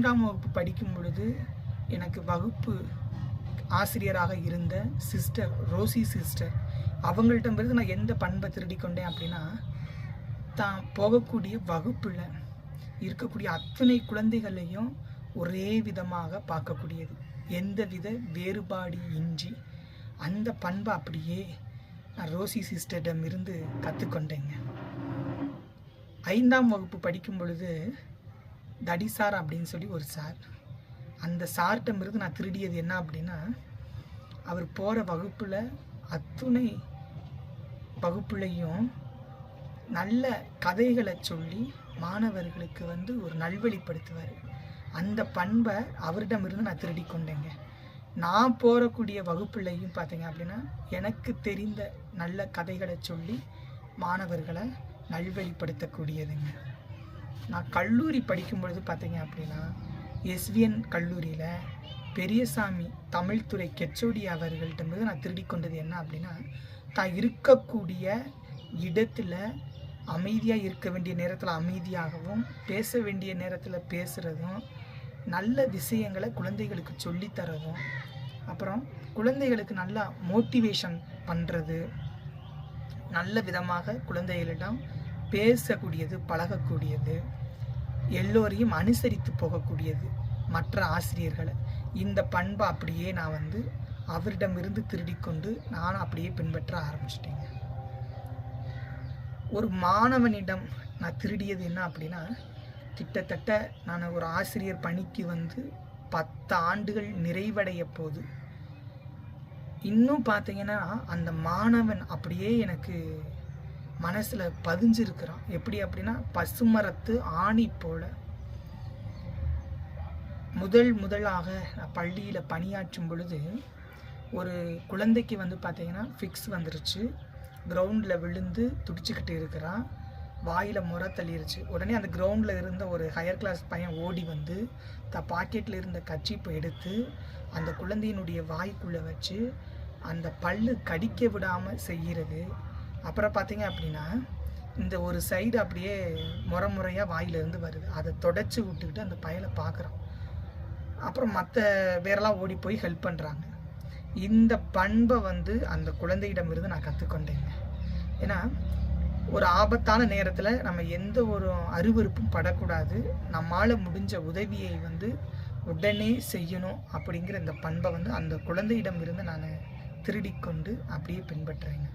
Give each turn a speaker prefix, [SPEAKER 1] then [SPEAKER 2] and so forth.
[SPEAKER 1] 3ஆம் வகுப்பு படிக்கும் பொழுது எனக்கு வகுப்பு ஆசிரியராக இருந்த சிஸ்டர் ரோசி சிஸ்டர் அவங்கள்ட்ட நான் எந்த பண்பை திருடி கொண்டேன் அப்படின்னா, தான் போகக்கூடிய வகுப்பில் இருக்கக்கூடிய அத்தனை குழந்தைகளையும் ஒரே விதமாக பார்க்கக்கூடியது, எந்தவித வேறுபாடு இன்றி அந்த பண்பை அப்படியே நான் ரோசி சிஸ்டரிடமிருந்து கற்றுக்கொண்டேங்க. 5ஆம் வகுப்பு படிக்கும் பொழுது தடி சார் அப்படின்னு சொல்லி ஒரு சார், அந்த சார்கிட்டமிருந்து நான் திருடியது என்ன அப்படின்னா, அவர் போகிற வகுப்பில் அத்துணை வகுப்புலையும் நல்ல கதைகளை சொல்லி மாணவர்களுக்கு ஒரு நல்வழிப்படுத்துவார். அந்த பண்பை அவரிடமிருந்து நான் திருடி கொண்டேங்க. நான் போகக்கூடிய வகுப்புலையும் பார்த்தீங்க அப்படின்னா எனக்கு தெரிந்த நல்ல கதைகளை சொல்லி மாணவர்களை நல்வழிப்படுத்தக்கூடியதுங்க. நான் கல்லூரி படிக்கும் பொழுது பார்த்தீங்க அப்படின்னா எஸ்விஎன் கல்லூரியில் பெரியசாமி தமிழ்துறை கெச்சோடி அவர்கள்ட்ட நான் திருடி கொண்டது என்ன அப்படின்னா, தான் இருக்கக்கூடிய இடத்துல அமைதியாக இருக்க வேண்டிய நேரத்தில் அமைதியாகவும் பேச வேண்டிய நேரத்தில் பேசுகிறதும், நல்ல விஷயங்களை குழந்தைகளுக்கு சொல்லித்தரதும், அப்புறம் குழந்தைகளுக்கு நல்லா மோட்டிவேஷன் பண்ணுறது, நல்ல விதமாக குழந்தைகளிடம் பேசக்கூடியது, பழகக்கூடியது, எல்லோரையும் அனுசரித்து போகக்கூடியது மற்ற ஆசிரியர்களை. இந்த பண்பை அப்படியே நான் அவரிடமிருந்து திருடிக்கொண்டு நான் அப்படியே பின்பற்ற ஆரம்பிச்சிட்டேங்க. ஒரு மாணவனிடம் நான் திருடியது என்ன அப்படின்னா, கிட்டத்தட்ட நான் ஒரு ஆசிரியர் பணிக்கு 10 ஆண்டுகள் நிறைவடைய போது இன்னும் பார்த்தீங்கன்னா அந்த மாணவன் அப்படியே எனக்கு மனசில் பதிஞ்சிருக்கிறான். எப்படி அப்படின்னா, பசுமரத்து ஆணி போல. முதலாக நான் பள்ளியில் பணியாற்றும் பொழுது ஒரு குழந்தைக்கு பார்த்தீங்கன்னா ஃபிக்ஸ் வந்துருச்சு. கிரவுண்டில் விழுந்து துடிச்சுக்கிட்டு இருக்கிறான். வாயில் முறை தள்ளிருச்சு. உடனே அந்த கிரவுண்டில் இருந்த ஒரு ஹையர் கிளாஸ் பையன் ஓடி பாக்கெட்டில் இருந்த கர்ச்சீப்பை எடுத்து அந்த குழந்தையினுடைய வாய்க்குள்ளே வச்சு அந்த பல்லு கடிக்க விடாமல் செய்கிறது. அப்புறம் பார்த்தீங்க அப்படின்னா இந்த ஒரு சைடு அப்படியே முறையாக வாயிலிருந்து வருது. அதை தொடச்சி விட்டுக்கிட்டு அந்த பையனை பார்க்குறான். அப்புறம் மற்ற பேரெல்லாம் ஓடி போய் ஹெல்ப் பண்ணுறாங்க. இந்த பண்பை அந்த குழந்தையிடமிருந்து நான் கற்றுக்கொண்டேங்க. ஏன்னா ஒரு ஆபத்தான நேரத்தில் நம்ம எந்த ஒரு அருவருப்பும் படக்கூடாது. நம்மால் முடிஞ்ச உதவியை உடனே செய்யணும் அப்படிங்கிற இந்த பண்பை அந்த குழந்தையிடமிருந்து நான் திருடிக்கொண்டு அப்படியே பின்பற்றுறேங்க.